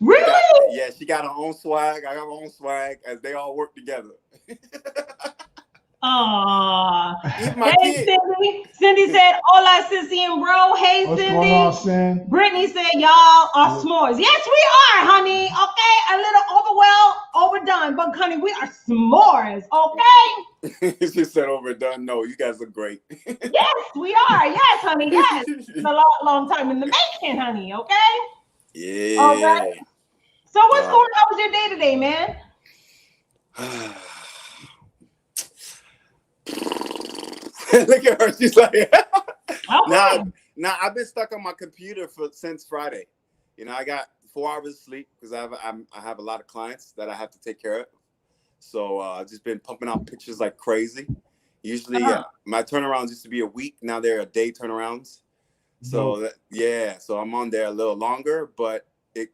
Really? She got her own swag. I got my own swag, as they all work together. Aww. Even my Hey, kid. Cindy. Cindy said, hola, Sissy and bro. Hey, What's Cindy. going on, Sin? Brittany said, y'all are s'mores. Yes, we are, honey. Okay, a little overdone, but honey, we are s'mores. Okay. She said overdone. No, you guys are great. Yes, we are. Yes, honey. Yes. It's a long time in the making, honey. Okay. Yeah. All right. So what's going on with your day today, man? Look at her. She's like, Okay. now I've been stuck on my computer since Friday. You know, I got 4 hours of sleep because I have a lot of clients that I have to take care of. So I've just been pumping out pictures like crazy. Usually my turnarounds used to be a week. Now they're a day turnarounds. So so I'm on there a little longer, but it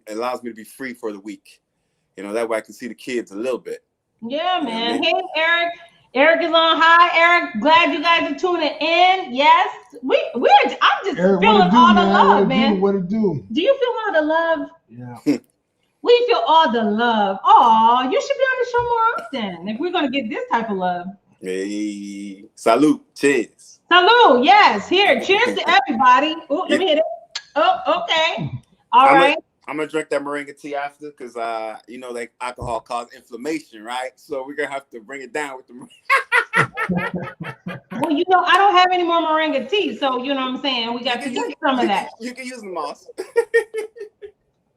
allows me to be free for the week. You know, that way I can see the kids a little bit. Yeah, man. Hey, Eric. Eric is on. Hi, Eric. Glad you guys are tuning in. Yes, I'm just Eric, feeling all the love, man. What it do? Do you feel all the love? Yeah. We feel all the love. Oh, you should be on the show more often if we're gonna get this type of love. Hey, salute, cheers. Salute. Yes, here. Cheers to everybody. Oh, let me hit it. Oh, okay. All right. I'm gonna drink that moringa tea after, because you know, like alcohol causes inflammation, right? So we're gonna have to bring it down with the. Well, you know, I don't have any more moringa tea, so you know what I'm saying. We got to get some of that. You can use the moss.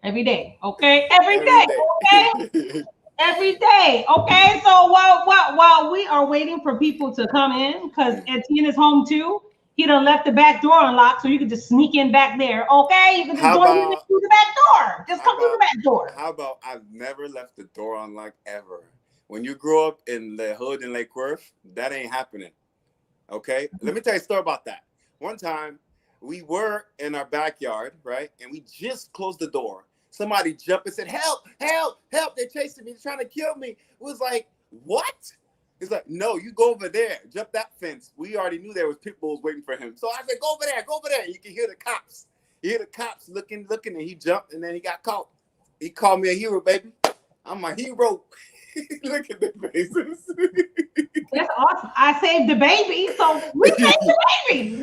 Every day, okay? Every day, okay? Every day, okay? So while we are waiting for people to come in, because Etienne is home too. He done left the back door unlocked, so you can just sneak in back there, okay? You can just go in through the back door. Just come through the back door. How about I've never left the door unlocked ever? When you grow up in the hood in Lake Worth, that ain't happening, okay? Let me tell you a story about that. One time, we were in our backyard, right? And we just closed the door. Somebody jumped and said, help, help, help. They're chasing me. They're trying to kill me. It was like, what? He's like, no, you go over there. Jump that fence. We already knew there was pit bulls waiting for him. So I said, go over there, go over there. You can hear the cops. You hear the cops looking, and he jumped, and then he got caught. He called me a hero, baby. I'm a hero. Look at the faces. That's awesome. I saved the baby, so we saved the baby.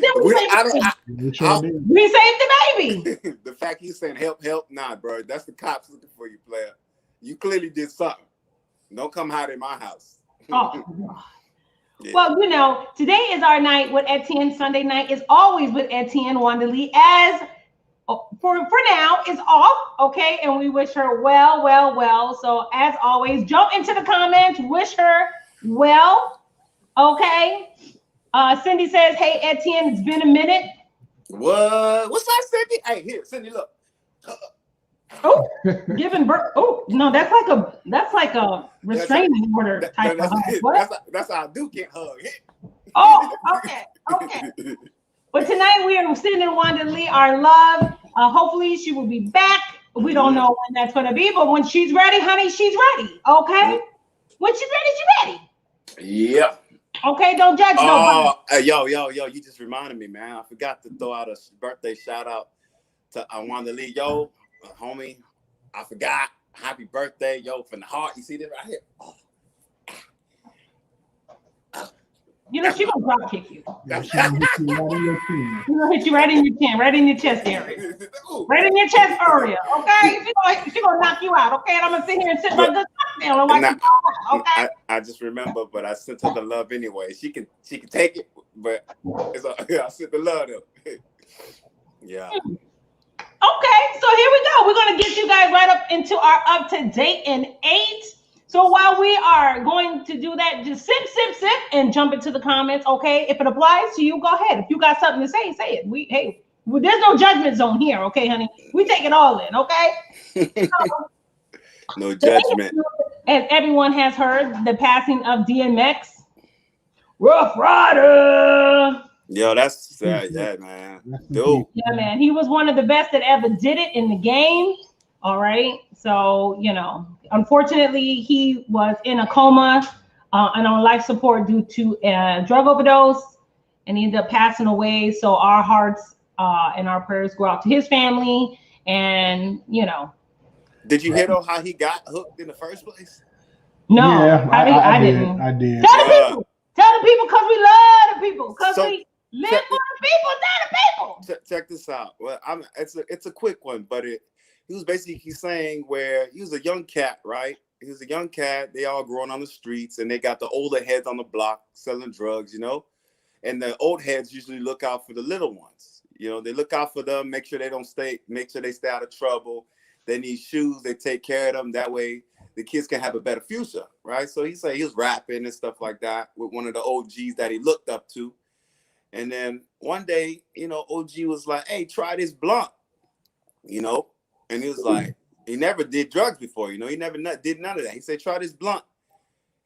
We saved the baby. The fact he's saying help, help, nah, bro. That's the cops looking for you, player. You clearly did something. Don't come hide in my house. Oh, yeah. Well, you know, today is our night with Etienne. Sunday night is always with Etienne Wanderley, as for now is off, okay? And we wish her well. So as always, jump into the comments, wish her well, okay? Cindy says, hey, Etienne, it's been a minute. What? What's that, Cindy? Hey, here, Cindy, look. Oh, giving birth. Oh no, that's like a restraining order type of hug. What? That's how Duke can't hug. Oh, okay. But tonight we are sending Wanderley our love. Hopefully she will be back. We don't know when that's going to be, but when she's ready, honey, she's ready. Okay. When she's ready, she's ready. Yep. Okay, don't judge nobody. Yo, you just reminded me, man. I forgot to throw out a birthday shout out to Wanderley. Yo, homie, I forgot. Happy birthday, yo, from the heart. You see this right here? Oh. You know, she gonna drop kick you. She's gonna hit you right in your chin. She's gonna hit you right in your chin, right in your chest area. Right in your chest area, okay? She gonna knock you out, okay? And I'm gonna sit here and sit my good down and watch you fall out, okay? I just remember, but I sent her the love anyway. She can take it, but I sent the love though. Yeah. Okay, so here we go. We're going to get you guys right up into our up-to-date in 8. So while we are going to do that, just sip, and jump into the comments, okay? If it applies to you, go ahead. If you got something to say, say it. There's no judgment zone here, okay, honey? We take it all in, okay? No judgment. As everyone has heard, the passing of DMX. Rough Rider! Yo, that's sad, yeah, man. Dude. Yeah, man. He was one of the best that ever did it in the game. All right. So, you know, unfortunately, he was in a coma and on life support due to a drug overdose, and he ended up passing away. So our hearts and our prayers go out to his family. And, you know, Did you hear though how he got hooked in the first place? No, Yeah, I did. I did. Tell the people, because we love the people, because we live for the people, not the people. Check this out. Well, it's a quick one, but he was basically saying where he was a young cat, right? He was a young cat. They all growing on the streets, and they got the older heads on the block selling drugs, you know. And the old heads usually look out for the little ones. You know, they look out for them, make sure they stay out of trouble. They need shoes, they take care of them. That way the kids can have a better future, right? So he said he was rapping and stuff like that with one of the OGs that he looked up to. And then one day, you know, OG was like, hey, try this blunt, you know? And he was like, he never did drugs before, you know? He never did none of that. He said, try this blunt.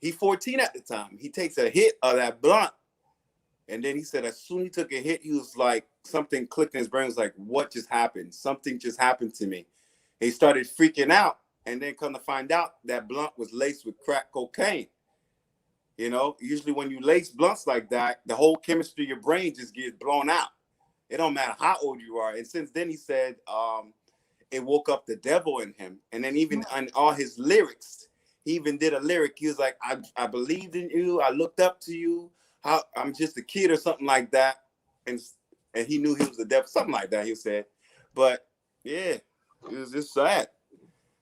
He 14 at the time. He takes a hit of that blunt. And then he said, as soon as he took a hit, he was like, something clicked in his brain. He was like, what just happened? Something just happened to me. He started freaking out. And then come to find out that blunt was laced with crack cocaine. You know, usually when you lace blunts like that, the whole chemistry of your brain just gets blown out. It don't matter how old you are. And since then, he said it woke up the devil in him. And then even on all his lyrics, he even did a lyric. He was like, I believed in you. I looked up to you. I'm just a kid or something like that. And he knew he was the devil, something like that, he said. But yeah, it was just sad.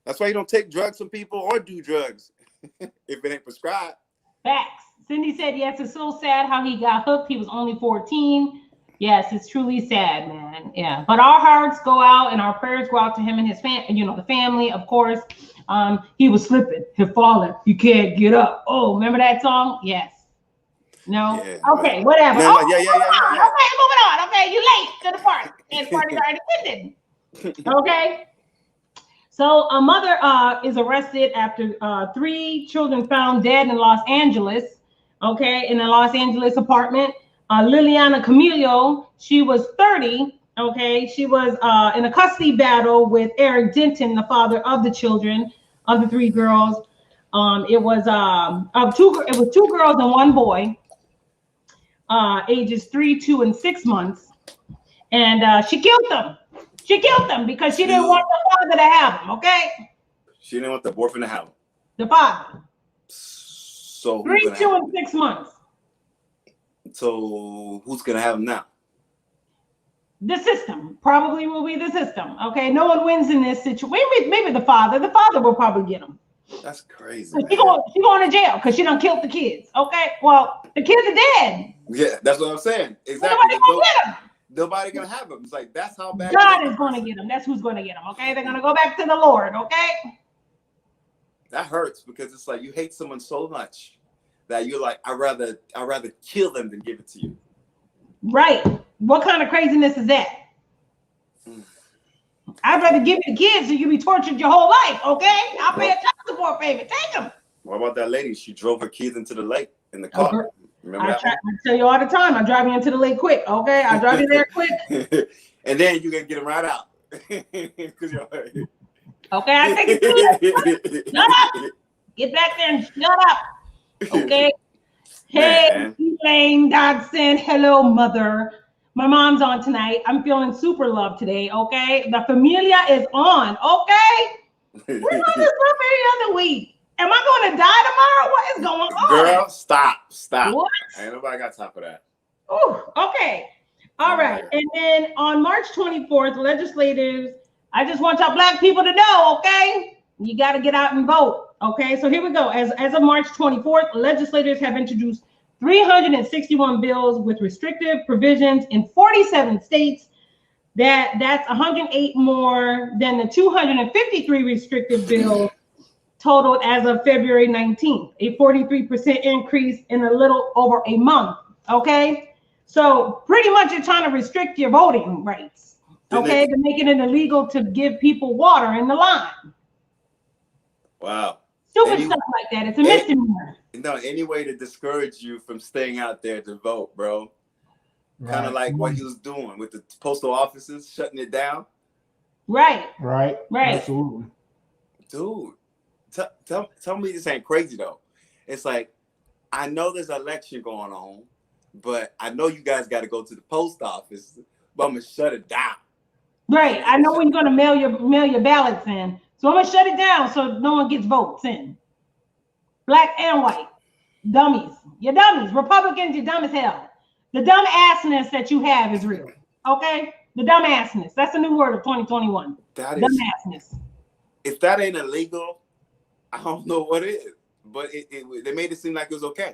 That's why you don't take drugs from people or do drugs if it ain't prescribed. Facts. Cindy said, yes, it's so sad how he got hooked. He was only 14. Yes, it's truly sad, man. Yeah. But our hearts go out and our prayers go out to him and his family, you know, the family, of course. He was slipping, he falling, you can't get up. Oh, remember that song? Yes. No? Yeah, okay, whatever. No, yeah. Okay, moving on. Okay, you late to the party. And the party's already ended. Okay. So a mother is arrested after 3 children found dead in Los Angeles, okay, in a Los Angeles apartment. Liliana Camillo, she was 30, okay. She was in a custody battle with Eric Denton, the father of the children, of the 3 girls. It was 2 girls and 1 boy, ages 3, 2, and 6 months. And she killed them. She killed them because she didn't want the father to have them, okay? She didn't want the boyfriend to have them. The father. So 3, 2, and 6 months. So who's gonna have them now? The system probably will be the system. Okay, no one wins in this situation. Maybe the father. The father will probably get them. That's crazy. She going to jail because she done killed the kids. Okay, well the kids are dead. Yeah, that's what I'm saying. Exactly. Nobody gonna get them. Nobody gonna have them. It's like that's how bad. God is going to get them. That's who's going to get them. Okay, they're gonna go back to the Lord. Okay. That hurts because it's like you hate someone so much that you're like, I'd rather kill them than give it to you. Right. What kind of craziness is that? I'd rather give you the kids so you be tortured your whole life. Okay, I'll pay a child support payment. Take them. What about that lady? She drove her kids into the lake in the car. Remember I tell you all the time, I drive you into the lake quick. Okay, I drive you there quick. And then you can get them right out. Okay, I take it. Shut up. Get back there and shut up. Okay. Hey, Elaine Dodson. Hello, mother. My mom's on tonight. I'm feeling super loved today. Okay, the familia is on. Okay, we're on this stuff every other week. Am I going to die tomorrow? What is going on? Girl, stop. What? Ain't nobody got time for that. Oh, okay. All right. And then on March 24th, legislators, I just want y'all Black people to know, okay? You got to get out and vote. Okay, so here we go. As of March 24th, legislators have introduced 361 bills with restrictive provisions in 47 states. That's 108 more than the 253 restrictive bills totaled as of February 19th, a 43% increase in a little over a month. Okay, so pretty much you're trying to restrict your voting rights. Okay, to make it illegal to give people water in the line. Wow. Stupid stuff like that. It's a misdemeanor. No, any way to discourage you from staying out there to vote, bro. Right. Kind of like what he was doing with the postal offices, shutting it down. Right. Absolutely. Dude, tell me this ain't crazy though. It's like, I know there's an election going on, but I know you guys got to go to the post office, but I'm gonna shut it down. Right. I know when you're gonna mail your ballots in. So I'm gonna shut it down so no one gets votes in. Black and white. Dummies. You're dummies. Republicans, you're dumb as hell. The dumb assness that you have is real. Okay? The dumb assness. That's the new word of 2021. That dumb is, assness. if that ain't illegal, I don't know what is. But they made it seem like it was okay.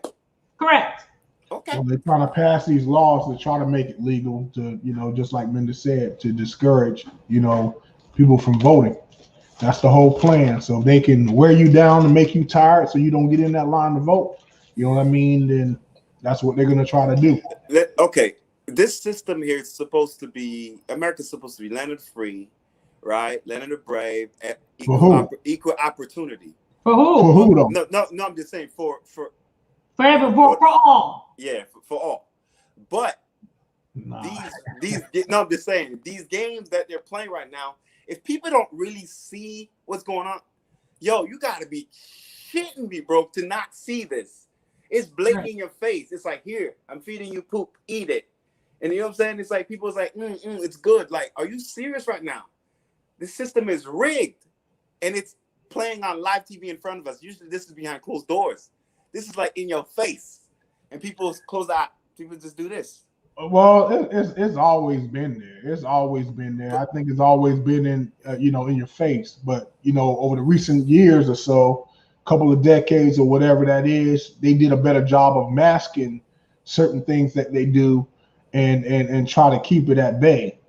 Correct. Okay. So they're trying to pass these laws to try to make it legal to, just like Menda said, to discourage, people from voting. That's the whole plan. So they can wear you down and make you tired so you don't get in that line to vote. You know what I mean? Then that's what they're going to try to do. Okay. This system here is supposed to be, America's supposed to be land of the free, right? Land of the brave, equal opportunity. For who? For who though? No, I'm just saying for all. Yeah, for all. But I'm just saying, these games that they're playing right now, if people don't really see what's going on, you got to be shitting me, bro, to not see this. It's blatant in your face. It's like, here, I'm feeding you poop, eat it. And you know what I'm saying? It's like, people's like, it's good. Like, are you serious right now? This system is rigged. And it's playing on live TV in front of us. Usually this is behind closed doors. This is like in your face. And people close out. People just do this. Well, it's always been there. It's always been there. I think it's always been in in your face. But over the recent years or so, couple of decades or whatever that is, they did a better job of masking certain things that they do and try to keep it at bay.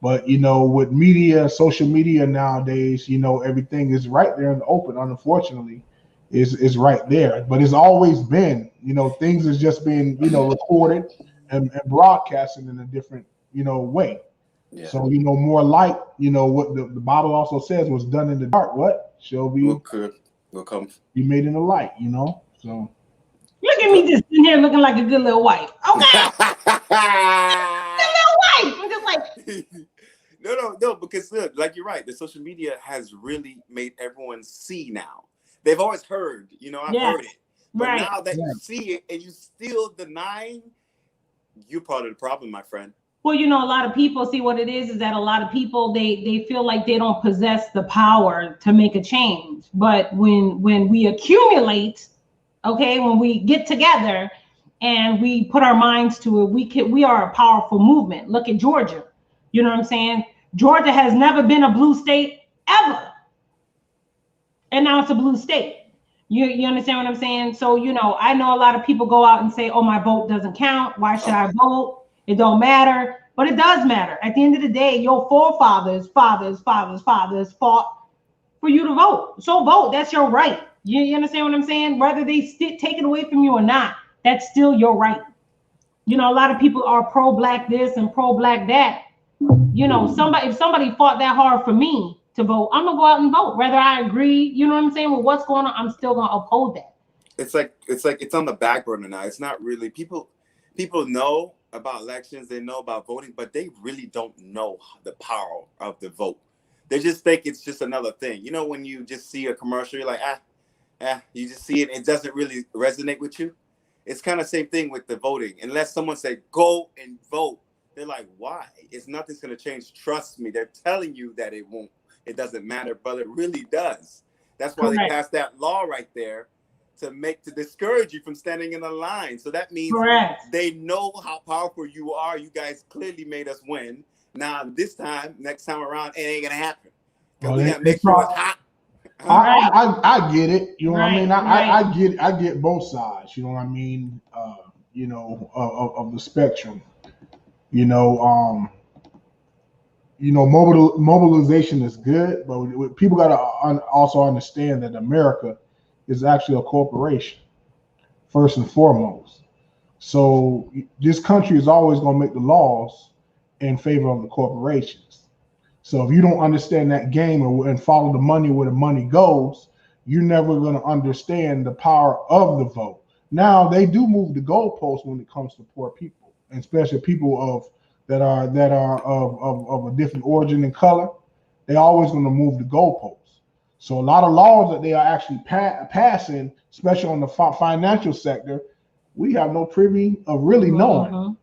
But with media, social media nowadays, everything is right there in the open. Unfortunately, is right there. But it's always been, things has just been recorded and broadcasting in a different way. Yeah. So more light. What the Bible also says was done in the dark. What shall be will come be made in the light. So look at me just in here looking like a good little wife. Okay. Good little wife. I'm just like no, because look, like you're right. The social media has really made everyone see now. They've always heard, I've heard it. But now that you see it and you still denying, you're part of the problem, my friend. Well, a lot of people see what it is that a lot of people, they feel like they don't possess the power to make a change. But when we accumulate, okay, when we get together and we put our minds to it, we are a powerful movement. Look at Georgia. You know what I'm saying? Georgia has never been a blue state ever. And now it's a blue state. You understand what I'm saying? So, I know a lot of people go out and say, oh, my vote doesn't count. Why should I vote? It don't matter. But it does matter. At the end of the day, your fathers fought for you to vote. So vote. That's your right. You understand what I'm saying? Whether they take it away from you or not, that's still your right. A lot of people are pro-black this and pro-black that. If somebody fought that hard for me to vote, I'm gonna go out and vote. Whether I agree, you know what I'm saying, with what's going on, I'm still gonna uphold that. It's like it's on the back burner now. It's not really people know about elections, they know about voting, but they really don't know the power of the vote. They just think it's just another thing. When you just see a commercial, you're like, you just see it, it doesn't really resonate with you. It's kind of the same thing with the voting. Unless someone say, go and vote, they're like, why? Nothing's going to change. Trust me. They're telling you that it won't. It doesn't matter, but it really does. That's why they passed that law right there to discourage you from standing in a line. So that means they know how powerful you are. You guys clearly made us win. Now, next time around, it ain't going to happen. Well, we got to make sure it's hot. I get it. You know what I mean? I get both sides. You know what I mean? Of the spectrum. Mobilization is good, but people got to also understand that America is actually a corporation, first and foremost. So this country is always going to make the laws in favor of the corporations. So if you don't understand that game and follow the money where the money goes, you're never going to understand the power of the vote. Now they do move the goalposts when it comes to poor people, and especially people that are of a different origin and color. They're always going to move the goalposts. So a lot of laws that they are actually passing, especially on the financial sector, we have no privy of really knowing.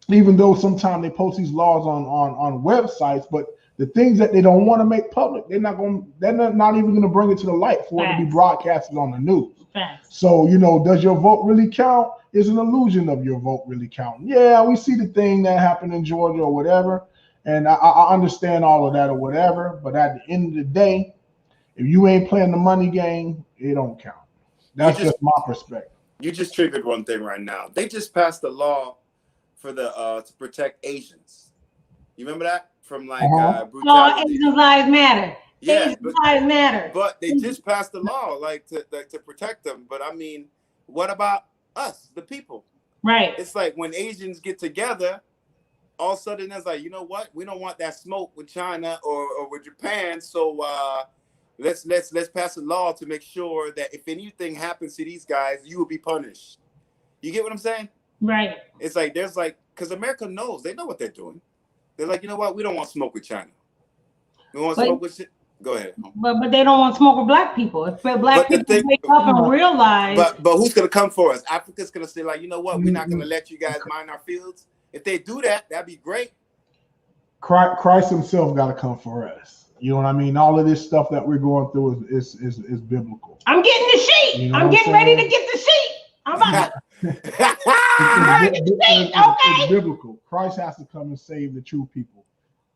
Even though sometimes they post these laws on websites, but the things that they don't want to make public, they're not even gonna bring it to the light for it to be broadcasted on the news. So, does your vote really count? Is an illusion of your vote really counting? Yeah, we see the thing that happened in Georgia or whatever, and I understand all of that or whatever, but at the end of the day, if you ain't playing the money game, it don't count. That's just my perspective. You just triggered one thing right now. They just passed a law for to protect Asians. You remember that from brutality? Oh, Asian lives matter. Yeah, lives matter. But they just passed the law to protect them. But I mean, what about us, the people? Right. It's like when Asians get together, all of a sudden it's like, you know what? We don't want that smoke with China or with Japan. So let's pass a law to make sure that if anything happens to these guys, you will be punished. You get what I'm saying? Right. It's like because America knows, they know what they're doing. They're like, you know what? We don't want smoke with China. We want smoke with shit. Go ahead. But they don't want smoke with black people. If black people wake up and realize. But who's gonna come for us? Africa's gonna say, like, you know what? We're not gonna let you guys mine our fields. If they do that, that'd be great. Christ himself got to come for us. You know what I mean? All of this stuff that we're going through is biblical. I'm getting the sheet. I'm getting ready to get the sheet. I'm about it's biblical. Christ has to come and save the true people,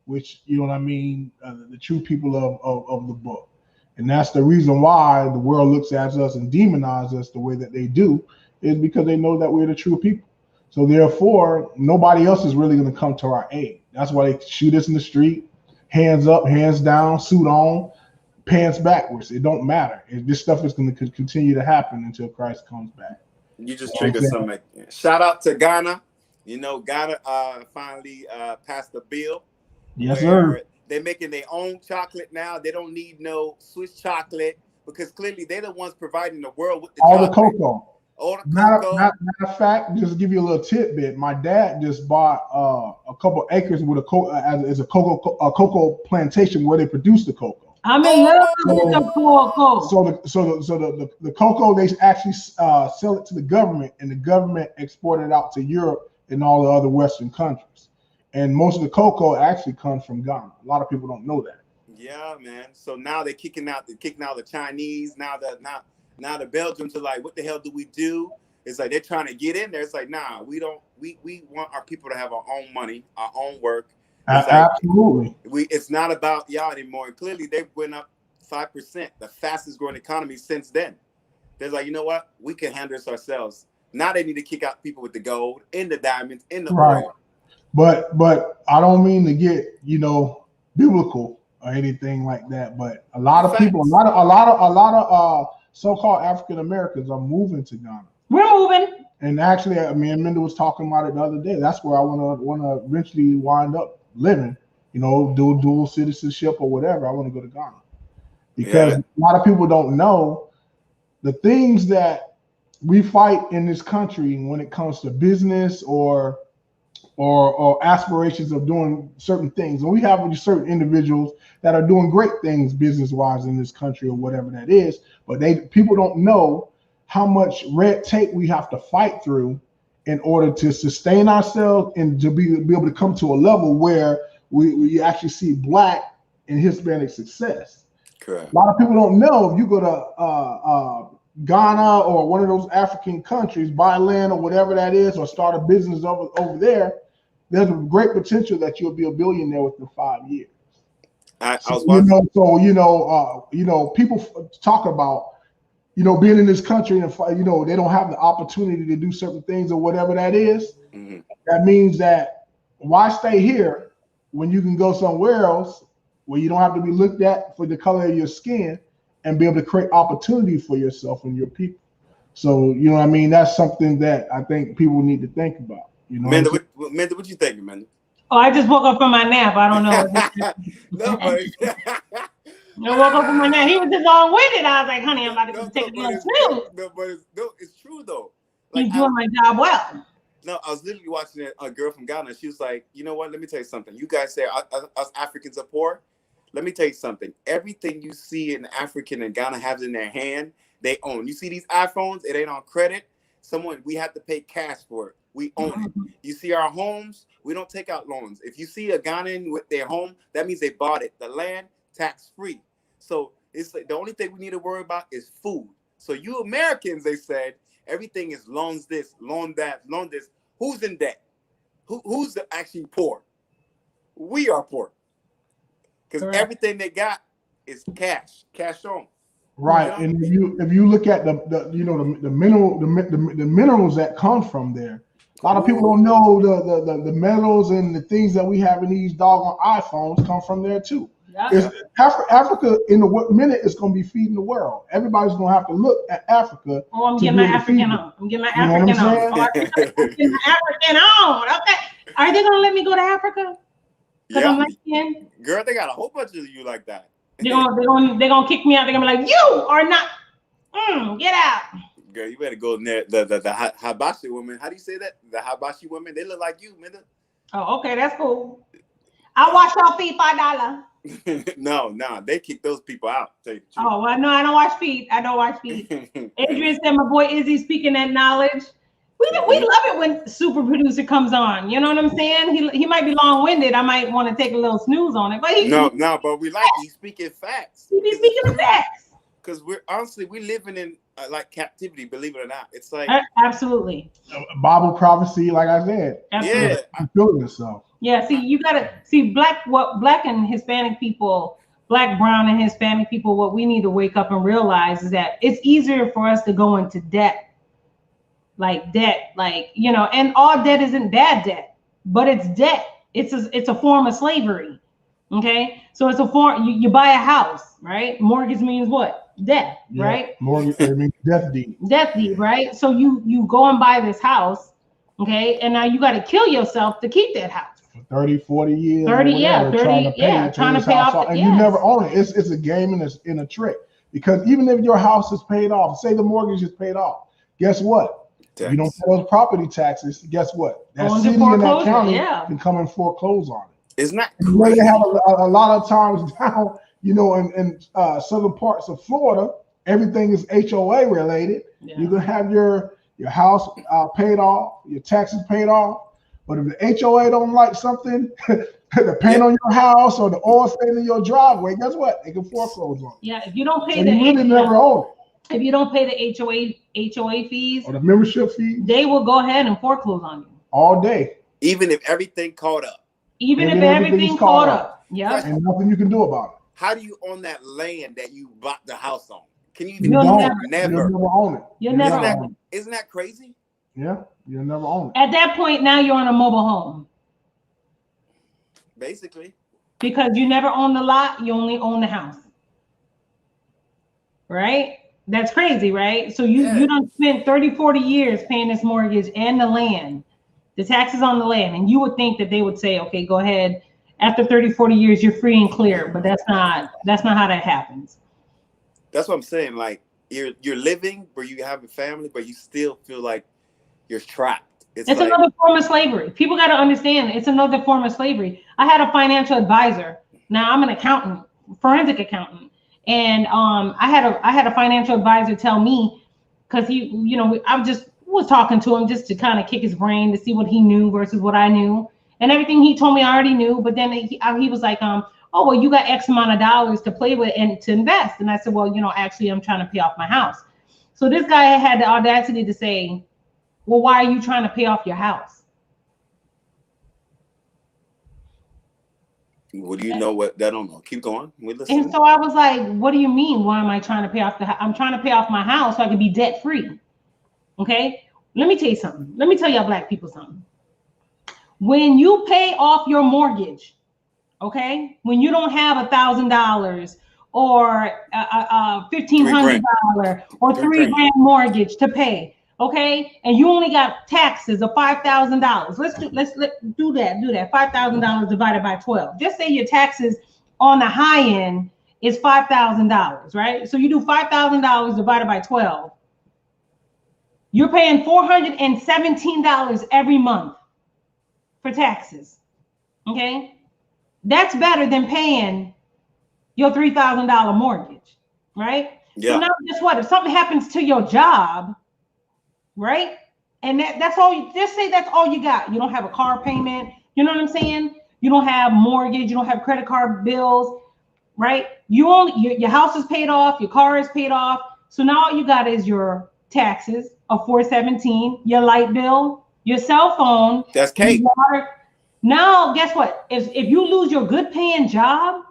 which, you know what I mean, the true people of the book. And that's the reason why the world looks at us and demonizes us the way that they do, is because they know that we're the true people. So therefore, nobody else is really going to come to our aid. That's why they shoot us in the street, hands up, hands down, suit on, pants backwards. It don't matter. This stuff is going to continue to happen until Christ comes back. You just triggered something. Shout out to Ghana. You know, Ghana finally passed a bill. Yes, sir. They're making their own chocolate now. They don't need no Swiss chocolate because clearly they're the ones providing the world with all chocolate. the cocoa. All the cocoa. Matter of fact, just to give you a little tidbit, my dad just bought a couple acres with as a cocoa plantation where they produce the cocoa. I'm in love with the cocoa. So the cocoa, they actually sell it to the government, and the government export it out to Europe and all the other Western countries. And most of the cocoa actually comes from Ghana. A lot of people don't know that. Yeah, man. So now they're kicking out the Chinese. Now the Belgians are like, what the hell do we do? It's like they're trying to get in there. It's like, nah, we don't. We want our people to have our own money, our own work. Absolutely. It's not about y'all anymore. And clearly, they went up 5%, the fastest growing economy since then. They're like, you know what? We can handle this ourselves. Now they need to kick out people with the gold, in the diamonds, in the oil. But I don't mean to get biblical or anything like that. But a lot of people, a lot of so-called African Americans are moving to Ghana. We're moving. And actually, me and Menda was talking about it the other day. That's where I want to eventually wind up living. Do dual citizenship or whatever. I want to go to Ghana because a lot of people don't know the things that we fight in this country when it comes to business or aspirations of doing certain things. And we have certain individuals that are doing great things business-wise in this country or whatever that is, but people don't know how much red tape we have to fight through in order to sustain ourselves and to be able to come to a level where we actually see Black and Hispanic success. Correct. A lot of people don't know if you go to Ghana or one of those African countries, buy land or whatever that is, or start a business over there, there's a great potential that you'll be a billionaire within 5 years. People talk about being in this country and they don't have the opportunity to do certain things or whatever that is. Mm-hmm. That means that why stay here when you can go somewhere else where you don't have to be looked at for the color of your skin and be able to create opportunity for yourself and your people. So, that's something that I think people need to think about. Menda, what you thinking, Menda? Oh, I just woke up from my nap. I don't know. No, I woke up from my nap. He was just long-winded. I was like, honey, I'm about to take a little snooze. It's true, though. He's doing my job well. No, I was literally watching a girl from Ghana. She was like, you know what? Let me tell you something. You guys say us Africans are poor. Let me tell you something. Everything you see an African in Ghana has in their hand, they own. You see these iPhones? It ain't on credit. we have to pay cash for it. We own it. You see our homes, we don't take out loans. If you see a Ghanaian with their home, that means they bought it. The land, tax free. So it's like the only thing we need to worry about is food. So you Americans, they said, everything is loans this, loan that, loan this. Who's in debt? Who's actually poor? We are poor. Because everything they got is cash on. Right, and if you look at the minerals that come from there, a lot of people don't know the metals and the things that we have in these doggone iPhones come from there too. Yeah. Africa in the minute is going to be feeding the world. Everybody's going to have to look at Africa. Oh, I'm getting my African on. I'm getting my African on. I'm getting my African on. Okay, are they going to let me go to Africa? Yeah. I'm like, girl, they got a whole bunch of you like that. They're gonna kick me out. They're gonna be like, you are not. Get out. Girl, you better go in there. The Habashi women. How do you say that? The Habashi women. They look like you, Menda. Oh, okay, that's cool. I wash your feet $5. No, they kick those people out. Oh, well, no, I don't wash feet. Adrian said, my boy Izzy speaking that knowledge. We love it when super producer comes on. You know what I'm saying? He might be long-winded. I might want to take a little snooze on it, but but we like he's speaking facts. He's speaking facts. Because we're living in like captivity, believe it or not. It's like absolutely Bible prophecy, like I said. Absolutely. Yeah, I'm feeling itself. Yeah, see, you gotta see black and Hispanic people, black, brown, and Hispanic people. What we need to wake up and realize is that it's easier for us to go into debt. Like debt, and all debt isn't bad debt, but it's debt. It's a form of slavery. Okay, so it's a form. You buy a house, right? Mortgage means what? Debt, right? Mortgage means death deed. Death deed, right? So you go and buy this house, okay, and now you got to kill yourself to keep that house. 30, 40 years. 30, trying to pay off. And you never own it. It's a game and a trick, because even if your house is paid off, say the mortgage is paid off, guess what? If you don't pay those property taxes, guess what? That city and that county can come and foreclose on it. Isn't that crazy? They have a lot of times down, in southern parts of Florida, everything is HOA related. Yeah. You can have your house paid off, your taxes paid off, but if the HOA don't like something, the paint on your house or the oil stain in your driveway, guess what? They can foreclose on it. Yeah, if you don't pay you really never own it. If you don't pay the HOA fees or the membership fee, they will go ahead and foreclose on you all day. Even if everything caught up. Even if everything caught up. Yeah. And nothing you can do about it. How do you own that land that you bought the house on? Can you even never own it? You'll never own it. Isn't that crazy? Yeah, you'll never own it. At that point, now you're on a mobile home. Basically. Because you never own the lot, you only own the house. Right? That's crazy, right? So you don't spend 30, 40 years paying this mortgage and the land, the taxes on the land. And you would think that they would say, okay, go ahead. After 30, 40 years, you're free and clear. But that's not how that happens. That's what I'm saying. Like you're living where you have a family, but you still feel like you're trapped. It's like another form of slavery. People got to understand it's another form of slavery. I had a financial advisor. Now I'm an accountant, forensic accountant. And I had a financial advisor tell me, because I just was talking to him just to kind of kick his brain to see what he knew versus what I knew, and everything he told me I already knew. But then he was like, oh well, you got X amount of dollars to play with and to invest. And I said, well, actually I'm trying to pay off my house. So this guy had the audacity to say, well, why are you trying to pay off your house? What do you know? What I don't know. Keep going. We listen. And so I was like, what do you mean? Why am I trying to pay off I'm trying to pay off my house so I can be debt free. Okay. Let me tell you something. Let me tell y'all black people something. When you pay off your mortgage, okay, when you don't have $1,000 or $1,500 or $3,000 mortgage to pay, okay, and you only got taxes of $5,000. Let's do that. $5,000 divided by 12. Just say your taxes on the high end is $5,000, right? So you do $5,000 divided by 12. You're paying $417 every month for taxes. Okay, that's better than paying your $3,000 mortgage, right? Yeah. So now guess what? If something happens to your job, right? And that's all you just say that's all you got. You don't have a car payment, you know what I'm saying? You don't have mortgage, you don't have credit card bills, right? You only your house is paid off, your car is paid off. So now all you got is your taxes of 417, your light bill, your cell phone, That's your cake. water. Now, guess what? If you lose your good paying job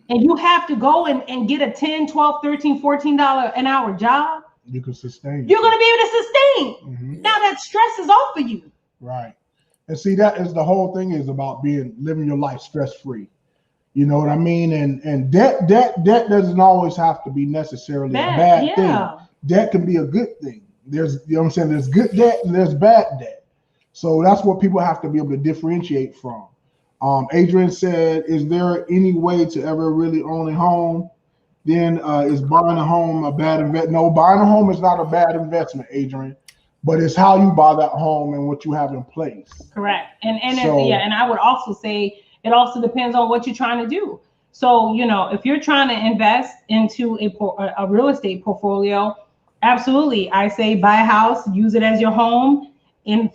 and you have to go and get a 10, 12, 13, $14 an hour job, You can sustain. you're going to be able to sustain. Mm-hmm. Now that stress is off of you. Right. And see, that is the whole thing is about living your life stress free. You know what I mean? And debt doesn't always have to be necessarily a bad thing. Debt can be a good thing. There's, you know what I'm saying? There's good debt and there's bad debt. So that's what people have to be able to differentiate from. Adrian said, is there any way to ever really own a home? Then is buying a home a bad investment? No, buying a home is not a bad investment, Adrian. But it's how you buy that home and what you have in place. Correct. And I would also say it also depends on what you're trying to do. So, you know, if you're trying to invest into a real estate portfolio, absolutely. I say buy a house, use it as your home in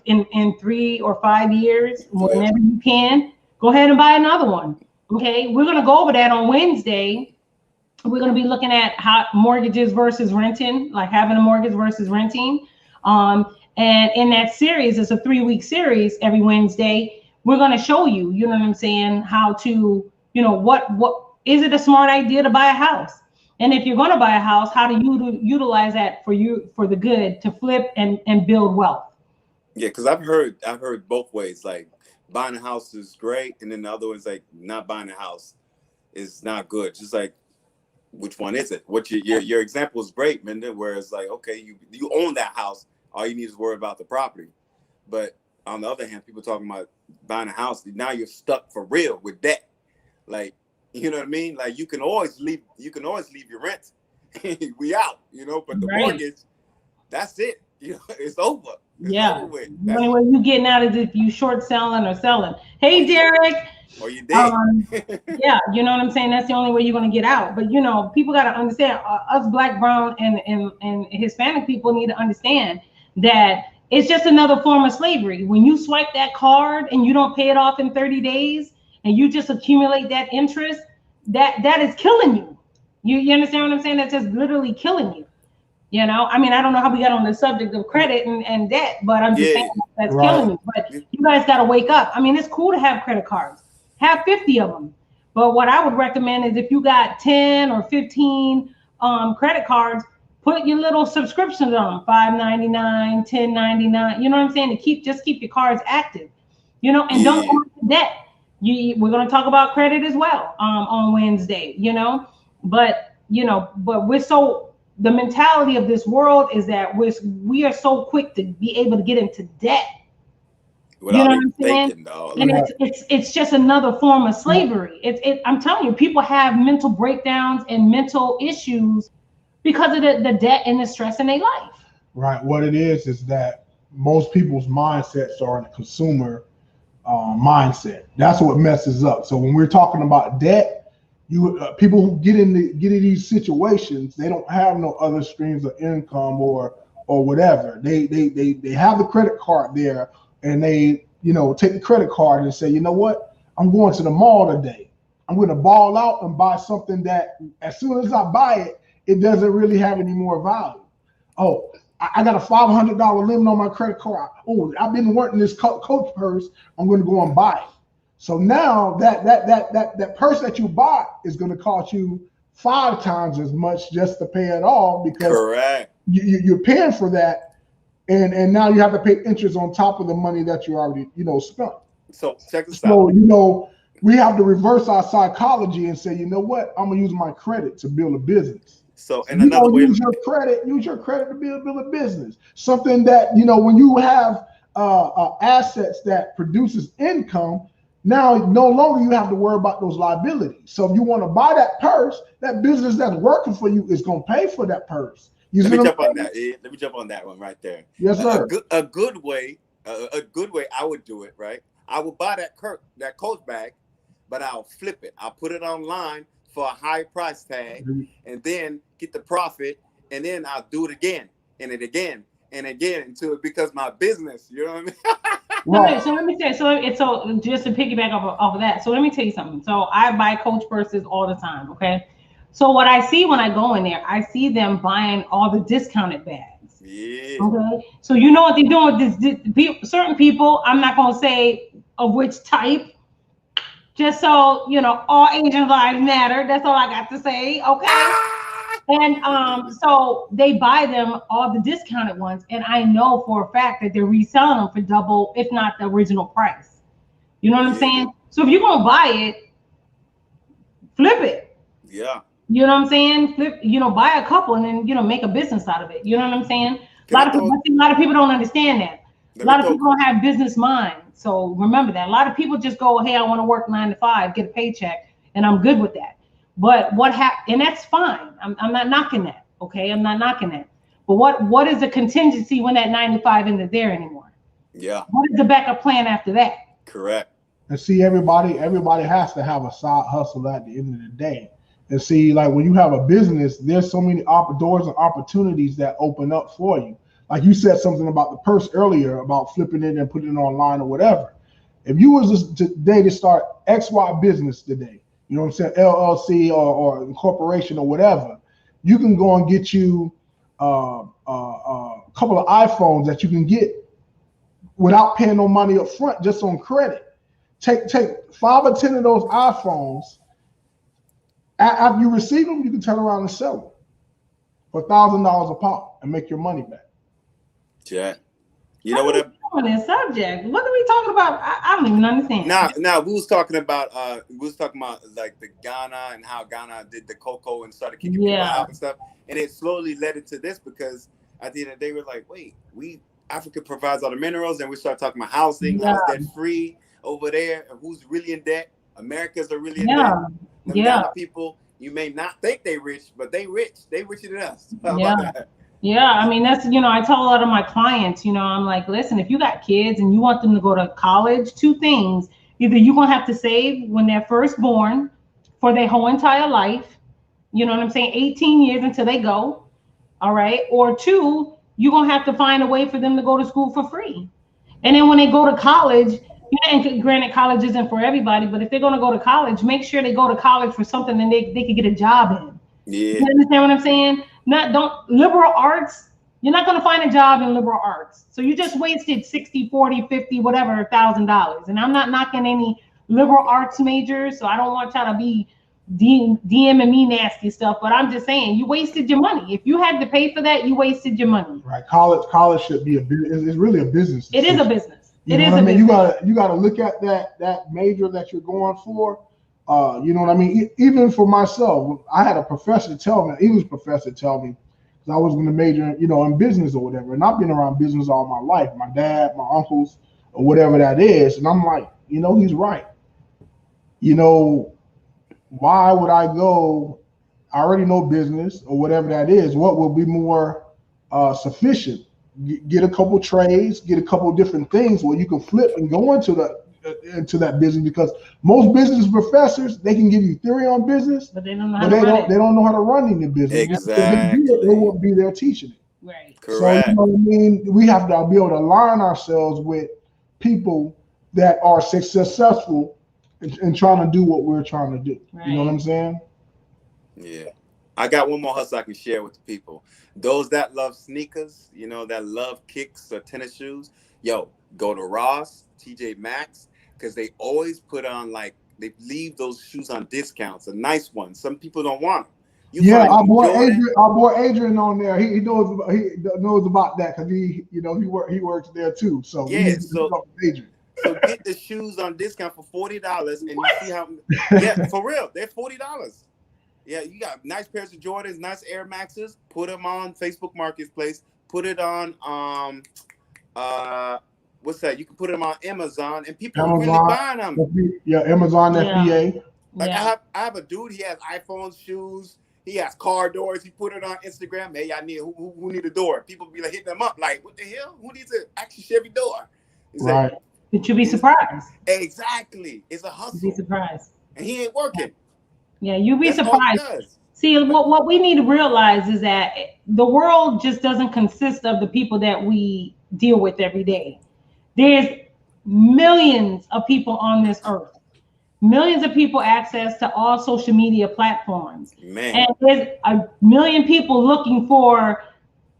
3 or 5 years, whenever you can. Go ahead and buy another one. Okay. We're going to go over that on Wednesday. We're going to be looking at how mortgages versus renting, like having a mortgage versus renting. And in that series, it's a 3-week series every Wednesday. We're going to show you, you know what I'm saying, how to, you know, what is it a smart idea to buy a house? And if you're going to buy a house, how do you utilize that for the good to flip and build wealth? Yeah, because I've heard both ways. Like buying a house is great, and then the other one's like not buying a house is not good. Just like, which one is it? What your example is great, Menda, where it's like, okay, you own that house, all you need is worry about the property. But on the other hand, people talking about buying a house, now you're stuck for real with debt. Like, you know what I mean? Like you can always leave your rent. We out, you know, but the mortgage, that's it. You know, it's over. It's over with. The only way you getting out is if you short selling or selling. Hey, Derek. Or you dead. Yeah, you know what I'm saying? That's the only way you're going to get out. But, you know, people got to understand, us Black, brown, and Hispanic people need to understand that it's just another form of slavery. When you swipe that card and you don't pay it off in 30 days and you just accumulate that interest, that is killing you. You understand what I'm saying? That's just literally killing you. You know, I mean, I don't know how we got on the subject of credit and debt, but I'm just saying that's killing you. But you guys got to wake up. I mean, it's cool to have credit cards. Have 50 of them. But what I would recommend is if you got 10 or 15 credit cards, put your little subscriptions on them, $5.99, $10.99. You know what I'm saying? To keep your cards active. You know, and don't go into debt. We're going to talk about credit as well on Wednesday. You know, but we're so. The mentality of this world is that we are so quick to be able to get into debt. Without you know what I'm saying? Thinking, though. And it's just another form of slavery. I'm telling you, people have mental breakdowns and mental issues because of the debt and the stress in their life. Right. What it is that most people's mindsets are in a consumer mindset. That's what messes up. So when we're talking about debt, people who get into these situations, they don't have no other streams of income or whatever. They have the credit card there, and they take the credit card and say, you know what, I'm going to the mall today. I'm going to ball out and buy something that as soon as I buy it, it doesn't really have any more value. Oh, I got a $500 limit on my credit card. Oh, I've been wanting this Coach purse. I'm going to go and buy it. So now that purse that you bought is going to cost you 5 times as much just to pay it all because you're paying for that, and now you have to pay interest on top of the money that you already spent. So check this out. So we have to reverse our psychology and say, you know what, I'm gonna use my credit to build a business. So and another way, use your credit to build a business. Something that when you have assets that produces income. Now, no longer you have to worry about those liabilities. So if you want to buy that purse, that business that's working for you is going to pay for that purse. Let me jump on that. Let me jump on that one right there. Yes, sir. A good way I would do it, right? I would buy that Coach bag, but I'll flip it. I'll put it online for a high price tag, and then get the profit, and then I'll do it again and and then get into it because my business. You know what I mean? Right. So let me say, so just to piggyback off of that. So let me tell you something. So I buy Coach purses all the time. Okay. So what I see when I go in there, I see them buying all the discounted bags. Yeah. Okay. So you know what they're doing with this certain people. I'm not gonna say of which type. Just so you know, all Asian lives matter. That's all I got to say. Okay. And so they buy them all the discounted ones, and I know for a fact that they're reselling them for double, if not the original price. You know what I'm saying? So if you're gonna buy it, flip it. Yeah. You know what I'm saying? Flip, buy a couple and then make a business out of it. You know what I'm saying? A lot of people don't understand that. A lot of people don't have business mind. So remember that. A lot of people just go, hey, I want to work 9 to 5, get a paycheck, and I'm good with that. But and that's fine. I'm not knocking that. Okay, I'm not knocking that. But what is the contingency when that 9 to 5 isn't there anymore? Yeah. What is the backup plan after that? Correct. And see, everybody has to have a side hustle at the end of the day. And see, like when you have a business, there's so many doors and opportunities that open up for you. Like you said something about the purse earlier about flipping it and putting it online or whatever. If you was today to start XY business today, you know what I'm saying, LLC or incorporation or whatever, you can go and get you a couple of iPhones that you can get without paying no money up front, just on credit. Take 5 or 10 of those iPhones. After you receive them, you can turn around and sell them for $1,000 a pop and make your money back. Yeah. You know what? On this subject, what are we talking about? I don't even understand. Now we was talking about like the Ghana and how Ghana did the cocoa and started kicking people out and stuff, and it slowly led into this because at the end of the day we're like, wait, Africa provides all the minerals, and we start talking about housing, house debt free over there, and who's really in debt? Americans are really in debt. Them Ghana people, you may not think they rich, but they rich. They richer than us. How about that? Yeah, I mean, that's, I tell a lot of my clients, I'm like, listen, if you got kids and you want them to go to college, 2 things. Either you're going to have to save when they're first born for their whole entire life, you know what I'm saying, 18 years until they go, all right? Or 2, you're going to have to find a way for them to go to school for free. And then when they go to college, and granted, college isn't for everybody, but if they're going to go to college, make sure they go to college for something that they can get a job in. Yeah. You understand what I'm saying? Liberal arts, you're not going to find a job in liberal arts. So you just wasted 60, 40, 50, whatever, $1,000. And I'm not knocking any liberal arts majors. So I don't want y'all to be DMing me nasty stuff, but I'm just saying you wasted your money. If you had to pay for that, you wasted your money. Right. College should be it's really a business decision. It is a business. You know what I mean? You gotta look at that major that you're going for. You know what I mean? Even for myself, I had a professor tell me, English professor tell me, because I was going to major, in business or whatever. And I've been around business all my life, my dad, my uncles, or whatever that is. And I'm like, he's right. Why would I go? I already know business or whatever that is. What will be more sufficient? Get a couple trades, get a couple different things where you can flip and go into that business, because most business professors, they can give you theory on business, but they don't know how to run any business. Exactly. They won't be there teaching it. Right. Correct. So what I mean, we have to be able to align ourselves with people that are successful in trying to do what we're trying to do. Right. You know what I'm saying? Yeah. I got one more hustle I can share with the people. Those that love sneakers, that love kicks or tennis shoes, go to Ross, TJ Maxx, because they always put on, they leave those shoes on discounts, a nice one. Some people don't want them. Our boy Adrian on there, he knows about that, because he works there too. So so get the shoes on discount for $40, and you see how for real, they're $40. Yeah, you got nice pairs of Jordans, nice Air Maxes. Put them on Facebook Marketplace. Put it on what's that? You can put them on Amazon, and people are really buying them. Amazon FBA. I have a dude. He has iPhone shoes. He has car doors. He put it on Instagram. Hey, I need who need a door? People be hitting them up like, what the hell? Who needs an actual Chevy door? Right. But you'll be surprised. Exactly. It's a hustle. You'll be surprised. And he ain't working. Yeah, you'd be surprised. See, what we need to realize is that the world just doesn't consist of the people that we deal with every day. There's millions of people on this earth. Millions of people access to all social media platforms. Man. And there's a million people looking for,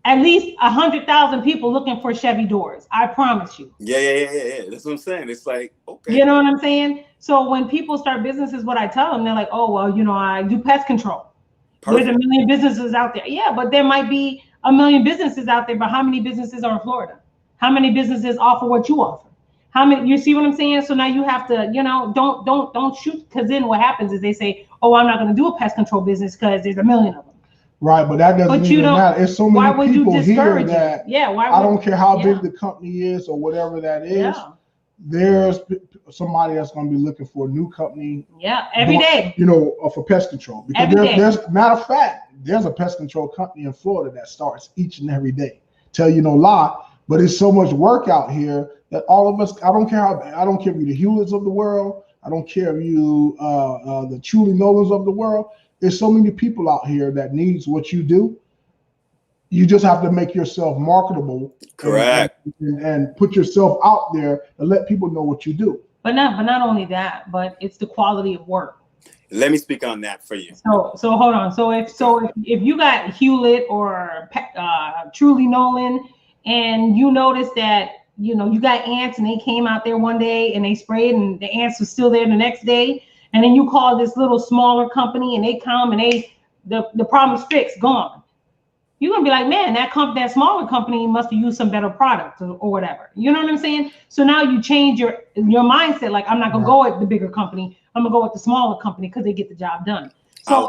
at least 100,000 people looking for Chevy doors. I promise you. Yeah. That's what I'm saying. It's like, okay. You know what I'm saying? So when people start businesses, what I tell them, they're like, oh, well, I do pest control. Perfect. There's a million businesses out there. Yeah, but there might be a million businesses out there, but how many businesses are in Florida? How many businesses offer what you offer? How many? You see what I'm saying? So now you have to, don't shoot, because then what happens is they say, oh, I'm not going to do a pest control business because there's a million of them. Right, but that doesn't even matter. It's so many people here that I don't care how big the company is or whatever that is. Yeah. There's somebody that's going to be looking for a new company. Yeah, every day. For pest control. Because there's matter of fact, there's a pest control company in Florida that starts each and every day. Tell you no lie, but it's so much work out here that all of us. I don't care if you're the Hewletts of the world. I don't care if you the Truly Nolans of the world. There's so many people out here that needs what you do. You just have to make yourself marketable. Correct. And put yourself out there and let people know what you do. But not only that, but it's the quality of work. Let me speak on that for you. So hold on. So if you got Hewlett or Truly Nolan, and you notice that you got ants and they came out there one day and they sprayed and the ants were still there the next day, and then you call this little smaller company and they come and the problem's fixed, gone. You're gonna be like, man, that smaller company must have used some better product or whatever. You know what I'm saying? So now you change your mindset. Like, I'm not gonna go with the bigger company. I'm gonna go with the smaller company because they get the job done. So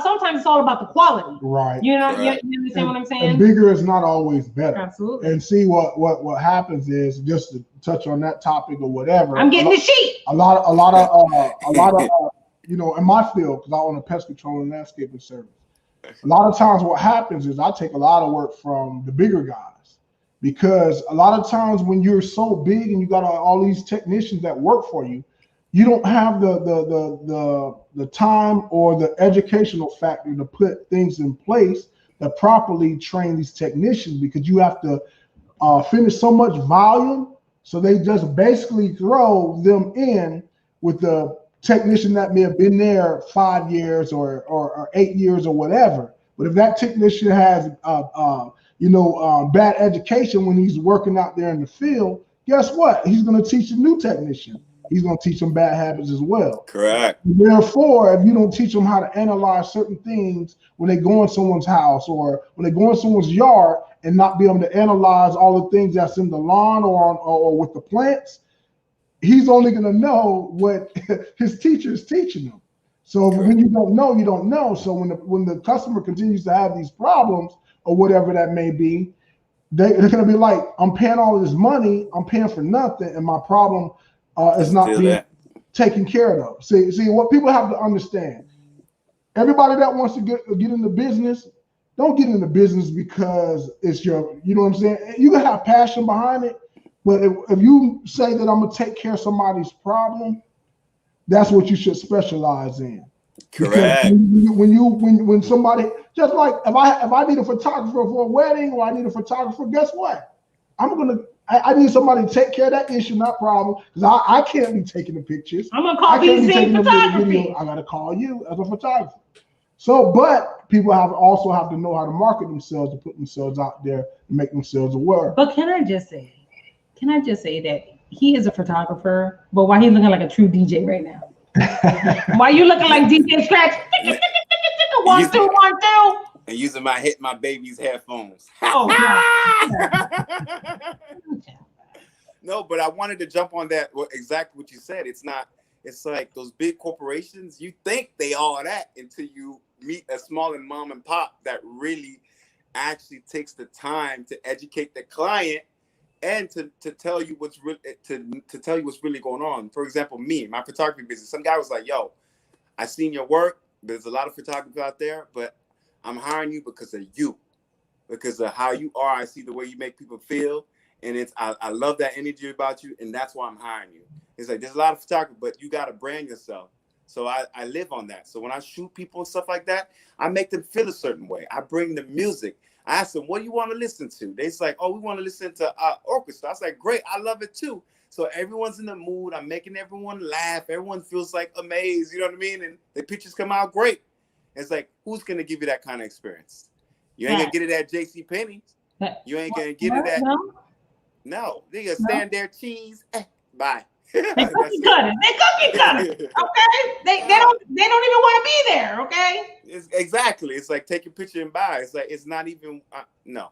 sometimes it's all about the quality. Right. You understand what I'm saying? And bigger is not always better. Absolutely. And see what happens is, just to touch on that topic or whatever. I'm getting the sheet. A lot of in my field, because I own a pest control and landscaping service. A lot of times what happens is I take a lot of work from the bigger guys, because a lot of times when you're so big and you got all these technicians that work for you, you don't have the time or the educational factor to put things in place that properly train these technicians, because you have to finish so much volume. So they just basically throw them in with the technician that may have been there 5 years or 8 years or whatever. But if that technician has bad education when he's working out there in the field, guess what? He's going to teach a new technician. He's going to teach them bad habits as well. Correct. Therefore, if you don't teach them how to analyze certain things when they go in someone's house or when they go in someone's yard, and not be able to analyze all the things that's in the lawn or with the plants, he's only going to know what his teacher is teaching him. So when you don't know, you don't know. So when the customer continues to have these problems or whatever that may be, they're going to be like, I'm paying all of this money, I'm paying for nothing, and my problem is not being taken care of. See, what people have to understand, everybody that wants to get into business, don't get into business because it's you know what I'm saying? You can have passion behind it, but if you say that I'm gonna take care of somebody's problem, that's what you should specialize in. Correct. When somebody, just like if I need a photographer for a wedding or I need a photographer, guess what? I need somebody to take care of that issue, not problem, because I can't be taking the pictures. I'm gonna call PC Photography. I gotta call you as a photographer. So, but people also have to know how to market themselves, to put themselves out there, and make themselves aware. But can I just say that he is a photographer, but why he's looking like a true DJ right now? Why you looking like DJ Scratch? 1, 2, 1, 2. And using my baby's headphones. Oh God. No, but I wanted to jump on that. Exactly what you said. It's like those big corporations. You think they all that until you meet a small and mom and pop that really actually takes the time to educate the client and to tell you what's really going on. For example, my photography business. Some guy was like, "Yo, I seen your work. There's a lot of photographers out there, but I'm hiring you because of you, because of how you are. I see the way you make people feel, and I love that energy about you, and that's why I'm hiring you." It's like there's a lot of photographers, but you got to brand yourself. So I live on that. So when I shoot people and stuff like that, I make them feel a certain way. I bring the music. I ask them, what do you want to listen to? They're like, oh, we want to listen to orchestra. I was like, great, I love it too. So everyone's in the mood. I'm making everyone laugh. Everyone feels like amazed. You know what I mean? And the pictures come out great. It's like, who's gonna give you that kind of experience? You ain't gonna get it at J.C. Penney's. You ain't gonna get it at no. They gonna stand there, cheese. Bye. They cookie cutters. Okay, they don't even want to be there. Okay. Exactly. It's like take a picture and buy. It's like it's not even no.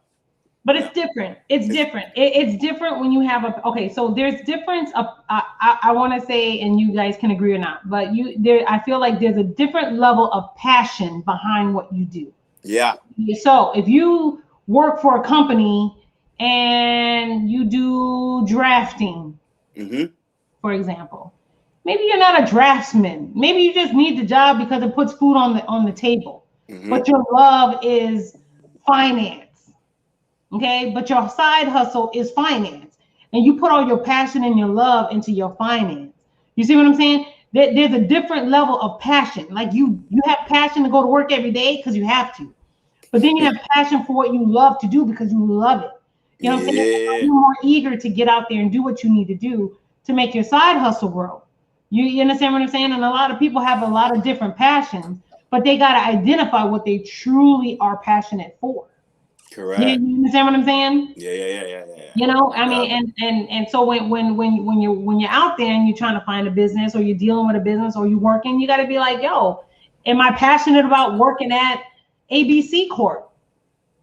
But it's different. It's different. It's different when you have a so there's difference. I want to say, and you guys can agree or not, but I feel like there's a different level of passion behind what you do. Yeah. So if you work for a company and you do drafting, for example, maybe you're not a draftsman. Maybe you just need the job because it puts food on the table. But your love is finance. Okay, but your side hustle is finance, and you put all your passion and your love into your finance. You see what I'm saying? There's a different level of passion. Like you have passion to go to work every day because you have to, but then you have passion for what you love to do because you love it. You know what I'm saying? You're more eager to get out there and do what you need to do to make your side hustle grow. You understand what I'm saying? And a lot of people have a lot of different passions, but they got to identify what they truly are passionate for. Correct. You understand what I'm saying? Yeah. You know, I mean, and so when you're out there and you're trying to find a business or you're dealing with a business or you're working, you got to be like, yo, am I passionate about working at ABC Corp?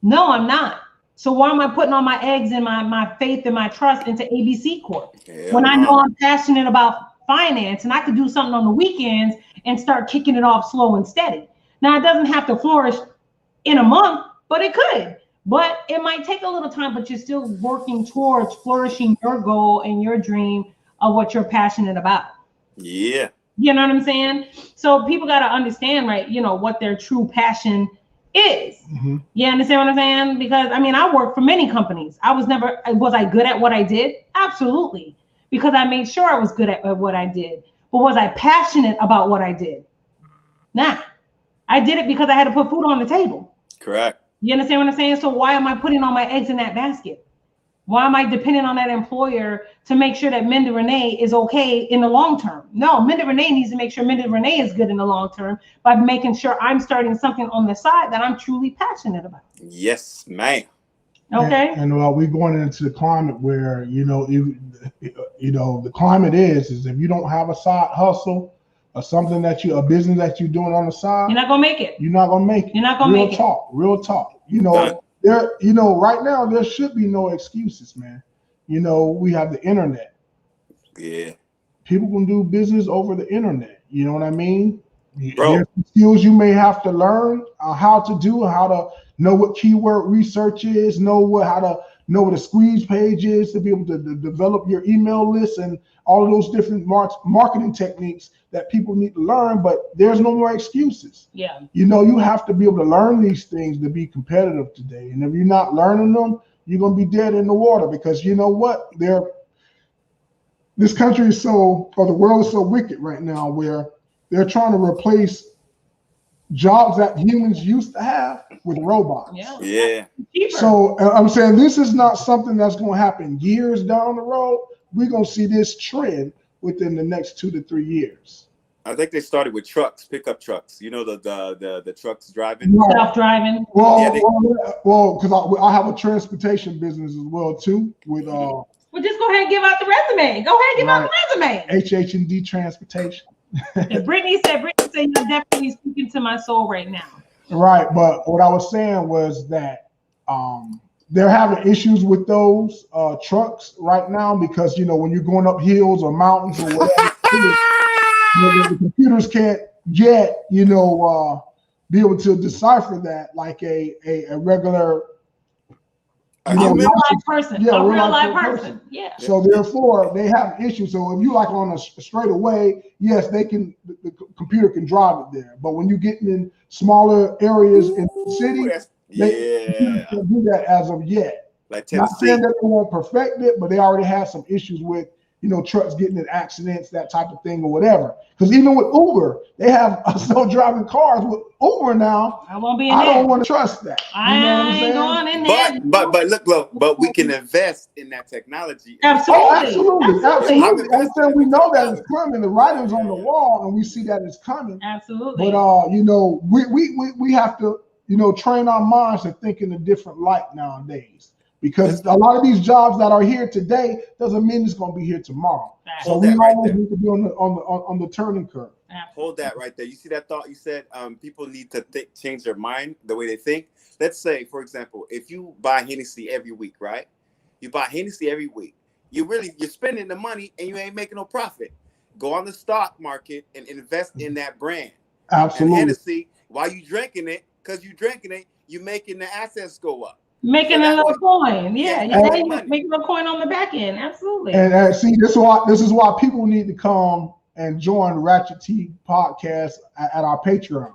No, I'm not. So why am I putting all my eggs and my faith and my trust into ABC Corp when I know I'm passionate about finance and I could do something on the weekends and start kicking it off slow and steady? Now it doesn't have to flourish in a month, but it could. But it might take a little time, but you're still working towards flourishing your goal and your dream of what you're passionate about. Yeah. You know what I'm saying? So people got to understand, right, you know, what their true passion is. You understand what I'm saying? Because, I mean, I worked for many companies. Was I good at what I did? Absolutely. Because I made sure I was good at what I did. But was I passionate about what I did? Nah. I did it because I had to put food on the table. Correct. You understand what I'm saying? So why am I putting all my eggs in that basket? Why am I depending on that employer to make sure that Menda Renee is okay in the long term? No, Menda Renee needs to make sure Menda Renee is good in the long term by making sure I'm starting something on the side that I'm truly passionate about. Yes, ma'am. Okay. And we're going into the climate where, you know, the climate is if you don't have a side hustle or something a business that you're doing on the side, you're not gonna make it. You're not gonna make it. You're not gonna make it. Real talk. You know, right now there should be no excuses, man. You know, we have the internet. Yeah. People can do business over the internet. You know what I mean? Bro. There's skills you may have to learn how to know what keyword research is, know what a squeeze page is to be able to develop your email list and all of those different marketing techniques that people need to learn, but there's no more excuses. Yeah. You know, you have to be able to learn these things to be competitive today. And if you're not learning them, you're going to be dead in the water because you know what? This country is the world is so wicked right now where they're trying to replace jobs that humans used to have with robots. Yeah. So I'm saying this is not something that's going to happen years down the road. We're going to see this trend within the next 2 to 3 years. I think they started with pickup trucks. You know, the trucks driving. Self-driving. Well, because I have a transportation business as well too. Well, just go ahead and give out the resume. Go ahead and give out the resume. HH&D Transportation. And Brittany said, you're definitely speaking to my soul right now. Right, but what I was saying was that they're having issues with those trucks right now because, you know, when you're going up hills or mountains or whatever, the computers can't yet, be able to decipher that like a regular real life person. Yeah, a real life person. Yeah. So therefore, they have issues. So if you like on a straightaway, yes, the computer can drive it there. But when you're getting in smaller areas in the city, they can't do that as of yet. Like Not saying that they won't perfect it, but they already have some issues with trucks getting in accidents, that type of thing or whatever. Because even with Uber, they have self-driving cars with Uber now. I won't be in I there. don't want to trust that. You know what I'm I ain't saying? going in there. But we can invest in that technology. Absolutely. Oh, absolutely. I'm I'm investing saying in we the know that technology. it's coming. The writing's on the wall, and we see that it's coming. Absolutely. But we have to train our minds to think in a different light nowadays. Because a lot of these jobs that are here today doesn't mean it's going to be here tomorrow. So we always need to be on the turning curve. Hold that right there. You see that thought you said? People need to change their mind, the way they think. Let's say, for example, if you buy Hennessy every week, right? You buy Hennessy every week. You're spending the money and you ain't making no profit. Go on the stock market and invest in that brand. Absolutely. And Hennessy, while you drinking it, you're making the assets go up. Making a little coin, yeah, making a coin on the back end, absolutely. And see, this is why people need to come and join Ratchet T podcast at our Patreon,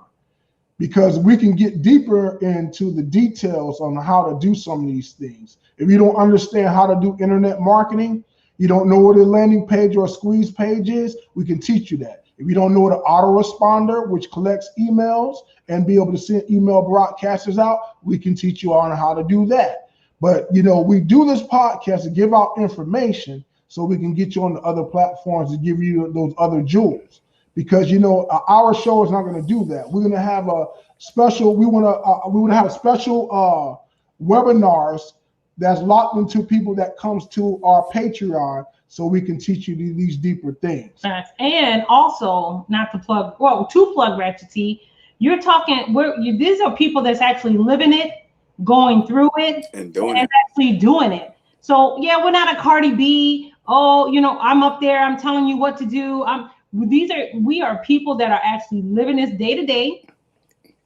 because we can get deeper into the details on how to do some of these things. If you don't understand how to do internet marketing, you don't know what a landing page or a squeeze page is, we can teach you that. If you don't know what an autoresponder, which collects emails and be able to send email broadcasters out, we can teach you on how to do that. But, we do this podcast to give out information so we can get you on the other platforms to give you those other jewels. Because, our show is not going to do that. We're going to have a special, we want to have special webinars that's locked into people that comes to our Patreon, so we can teach you these deeper things. And also, to plug Ratchet T, you're talking, these are people that's actually living it, going through it, and actually doing it. So yeah, we're not a Cardi B. Oh, I'm up there, I'm telling you what to do. We are people that are actually living this day to day.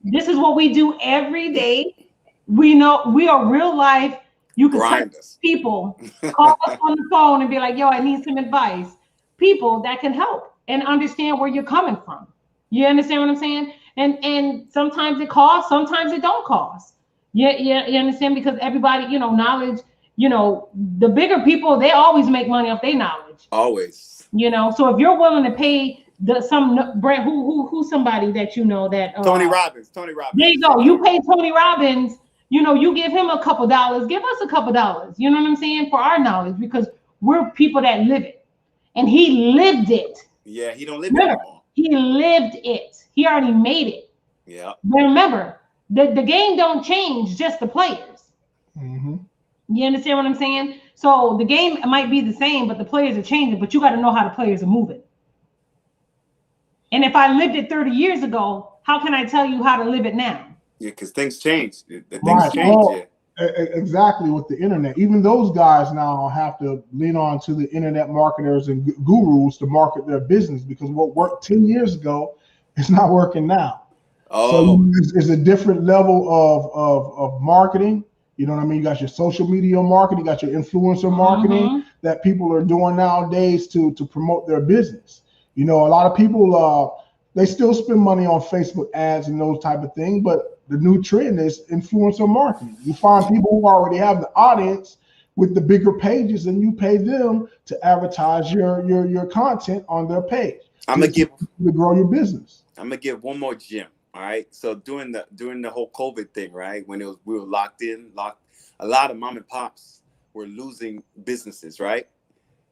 This is what we do every day. We know we are real life. You can touch people, call us on the phone and be like, yo, I need some advice. People that can help and understand where you're coming from. You understand what I'm saying? And sometimes it costs, sometimes it don't cost. You understand? Because everybody, knowledge, the bigger people, they always make money off their knowledge. Always. So if you're willing to pay some brand, who's somebody that that Tony Robbins. There you go. You pay Tony Robbins. You give him a couple dollars, give us a couple dollars, you know what I'm saying, for our knowledge, because we're people that live it. And he lived it. Yeah, he don't live it anymore. He lived it. He already made it. Yeah. But remember, the game don't change, just the players. Mm-hmm. You understand what I'm saying? So the game might be the same, but the players are changing, but you got to know how the players are moving. And if I lived it 30 years ago, how can I tell you how to live it now? Yeah, because things change. Exactly, with the internet. Even those guys now have to lean on to the internet marketers and gurus to market their business, because what worked 10 years ago is not working now. So it's a different level of marketing. You know what I mean? You got your social media marketing, you got your influencer marketing that people are doing nowadays to promote their business. A lot of people, they still spend money on Facebook ads and those type of things, but the new trend is influencer marketing. You find people who already have the audience with the bigger pages, and you pay them to advertise your content on their page. To grow your business. I'm gonna give one more gem. All right. So during the whole COVID thing, right, when we were locked, a lot of mom and pops were losing businesses, right?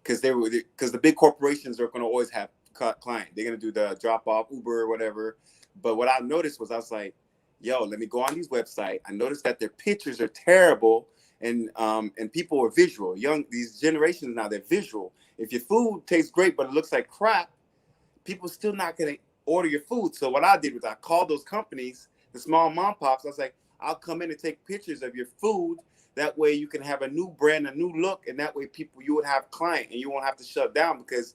Because the big corporations are gonna always have client. They're gonna do the drop off, Uber or whatever. But what I noticed was, I was like, yo, let me go on these websites. I noticed that their pictures are terrible, and people are visual. These generations now, they're visual. If your food tastes great but it looks like crap, people still not gonna order your food. So what I did was I called those companies, the small mom pops. I was like, I'll come in and take pictures of your food. That way you can have a new brand, a new look, and that way you would have client and you won't have to shut down, because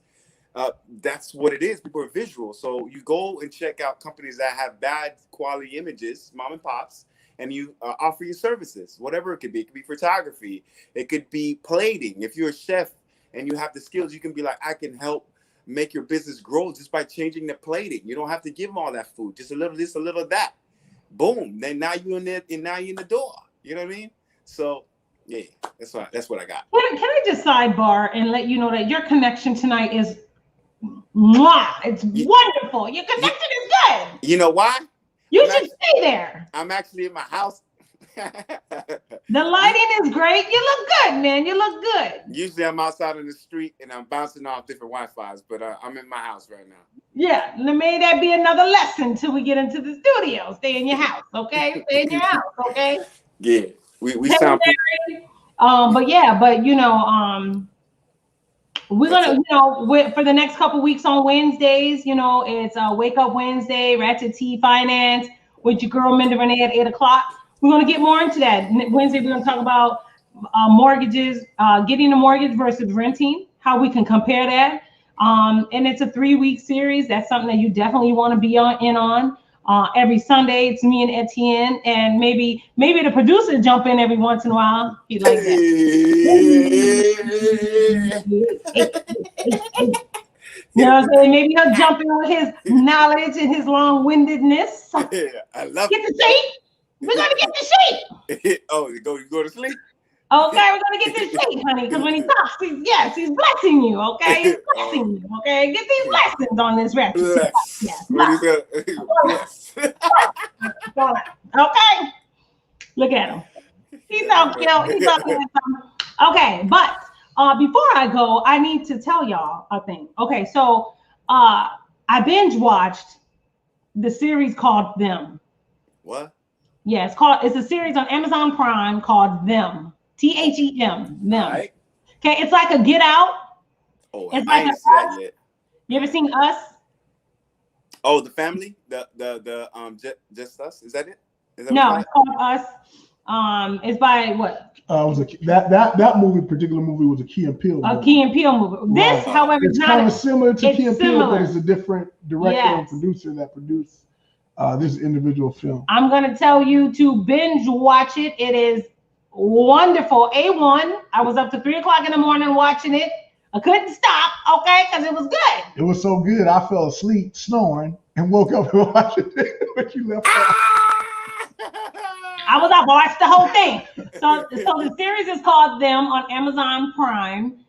that's what it is. People are visual. So you go and check out companies that have bad quality images, mom and pops, and you offer your services, whatever it could be. It could be photography. It could be plating. If you're a chef and you have the skills, you can be like, I can help make your business grow just by changing the plating. You don't have to give them all that food. Just a little this, a little that. Boom. Then now you're in the door. You know what I mean? So Yeah, that's what I got. Can I just sidebar and let you know that your connection tonight is mwah, it's wonderful. Your connection is good. You know why? You should stay there. I'm actually in my house. The lighting is great. You look good, man. You look good. Usually I'm outside on the street and I'm bouncing off different Wi-Fi's, but I'm in my house right now. Yeah, may that be another lesson till we get into the studio. Stay in your house, okay? Stay in your house, okay? Yeah, we sound. But you know, we're gonna, you know, for the next couple weeks on Wednesdays, you know, it's Wake Up Wednesday, Ratchet Tea Finance with your girl Menda Renee at 8 o'clock. We're gonna get more into that. Wednesday, we're gonna talk about mortgages, getting a mortgage versus renting, how we can compare that. And it's a 3-week series. That's something that you definitely want to be on. Every Sunday, it's me and Etienne, and maybe the producer jump in every once in a while. He like that. You know what I'm saying? Maybe he'll jump in with his knowledge and his long-windedness. Yeah, I love Get the seat. We're gonna get the seat. Oh, you go to sleep. Okay, we're gonna get this seat, honey, because when he talks, he's blessing you. Okay, he's blessing you. Okay, get these lessons on this rap. Bless. Okay, look at him. He's all cute. He's all cute. Okay, but before I go, I need to tell y'all a thing. Okay, so I binge watched the series called Them. What? Yeah, it's a series on Amazon Prime called Them. THEM. Them. Right. Okay, it's like a Get Out. Oh, it's I like ain't seen that yet. You ever seen Us? Oh, the family, just Us. Is that it? No, it's called Us. It's by what? Was that particular movie was a Key and Peele movie. A Key and Peele movie. This, however, it's kind of similar to Key and Peele, but it's a different director and producer that produced this individual film. I'm gonna tell you to binge watch it. It is wonderful. A1. I was up to 3 o'clock in the morning watching it. I couldn't stop, okay, because it was good. It was so good, I fell asleep snoring and woke up and watched it. But you left off. I was up, watched the whole thing. So the series is called Them on Amazon Prime,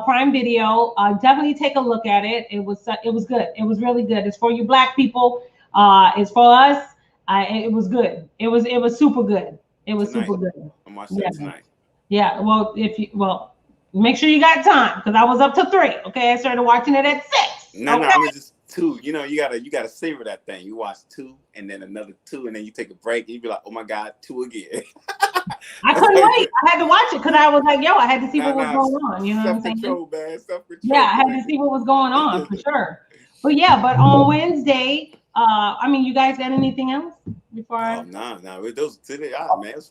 Prime Video. Definitely take a look at it. It was good. It was really good. It's for you Black people. It's for us. It was good. It was super good. It was super good. I'm watching that tonight. Yeah. Well, make sure you got time because I was up to 3. Okay, I started watching it at 6. No, I was just 2. You know, you gotta savor that thing. You watch 2 and then another 2, and then you take a break and you be like, oh my God, 2 again. I couldn't wait. I had to watch it because I was like, I had to see what was going on. You know what I'm saying? Self-control, man. Self-control. Yeah, I had to see what was going on for sure. But on Wednesday, you guys got anything else before? Oh, no. Those today, man.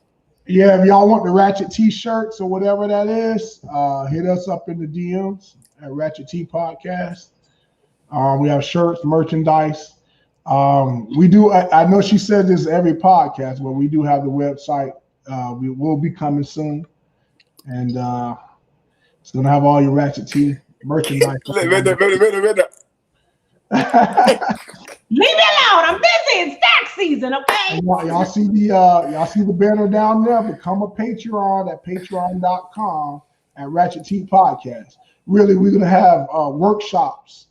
Yeah, if y'all want the Ratchet T-shirts or whatever that is, hit us up in the DMs at Ratchet T Podcast. We have shirts, merchandise. We do. I know she said this every podcast, but we do have the website. We will be coming soon, and it's gonna have all your Ratchet T merchandise. Leave me alone. I'm busy. It's tax season, okay? Y'all see the banner down there. Become a Patreon at patreon.com at Ratchet T Podcast. Really, we're gonna have workshops,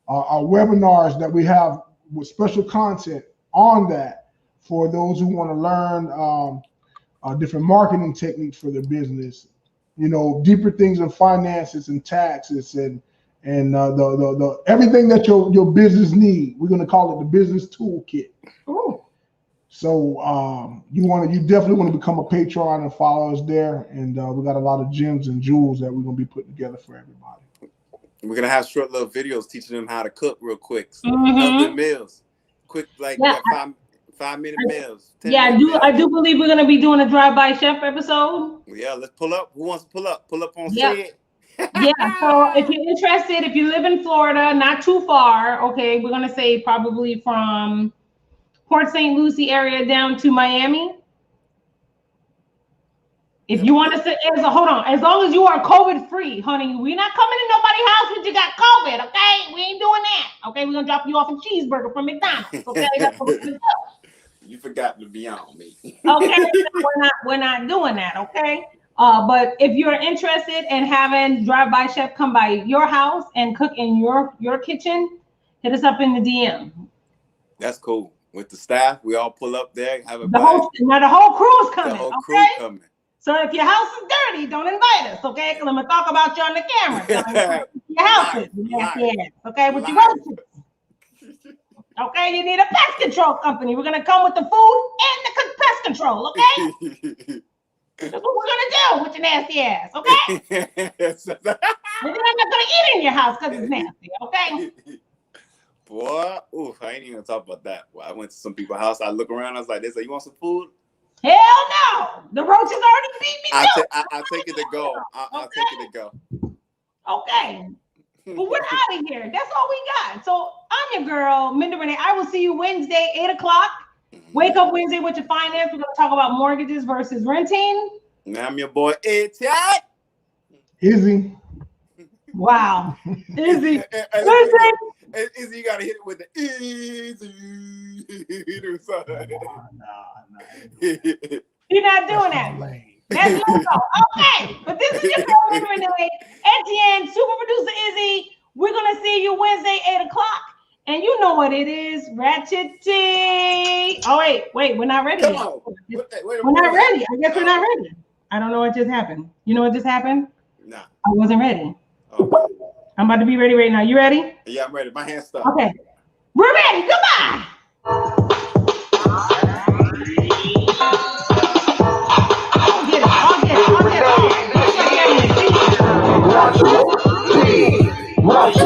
our webinars that we have with special content on that for those who want to learn different marketing techniques for their business. You know, deeper things in finances and taxes and the everything that your business need. We're gonna call it the business toolkit. Ooh. So you definitely want to become a patron and follow us there. And we got a lot of gems and jewels that we're gonna be putting together for everybody. We're gonna have short little videos teaching them how to cook real quick. So healthy meals, quick 5-minute meals. I do believe we're gonna be doing a drive-by chef episode. Yeah, let's pull up. Who wants to pull up? Pull up on set. So if you're interested, if you live in Florida, not too far, okay, we're gonna say probably from Port St. Lucie area down to Miami. If you want to say, hold on, as long as you are COVID free, honey, we're not coming to nobody's house when you got COVID, okay? We ain't doing that, okay? We're gonna drop you off a cheeseburger from McDonald's, okay? That's what we're gonna do. You forgot to be on me. Okay, we're not doing that, okay? But if you're interested in having drive-by chef come by your house and cook in your kitchen, hit us up in the DM. That's cool. With the staff, we all pull up there, have a the whole crew is coming. The whole crew okay? coming. So if your house is dirty, don't invite us, okay? Because I'm gonna talk about you on the camera. Your house is nasty ass, okay? With your roaches. Okay, you need a pest control company. We're gonna come with the food and the pest control, okay? That's what we're gonna do with your nasty ass, okay? And then I'm not gonna eat in your house because it's nasty, okay? Boy, ooh, I ain't even gonna talk about that. Well, I went to some people's house. I look around. I was like, "They say you want some food?" Hell no! The roaches already beat me. I'll take it to go. I'll take it to go. Okay. Well, we're out of here. That's all we got. So I'm your girl, Menda Renee. I will see you Wednesday, 8 o'clock. Wake up Wednesday with your finance. We're gonna talk about mortgages versus renting. And I'm your boy Etienne. Izzy. Wow. Izzy. Izzy, you gotta hit it with the Izzy. You're not doing that. That's logo. Okay. But this is your girl, Menda Renee. Etienne, super producer Izzy. We're gonna see you Wednesday, 8 o'clock. And you know what it is, Ratchet Tea. Oh, wait, we're not ready yet. We're not ready. I guess we're not ready. I don't know what just happened. You know what just happened? Nah. I wasn't ready. Okay. I'm about to be ready right now. You ready? Yeah, I'm ready. My hand's stuck. Okay. We're ready. Goodbye. I'll get Watch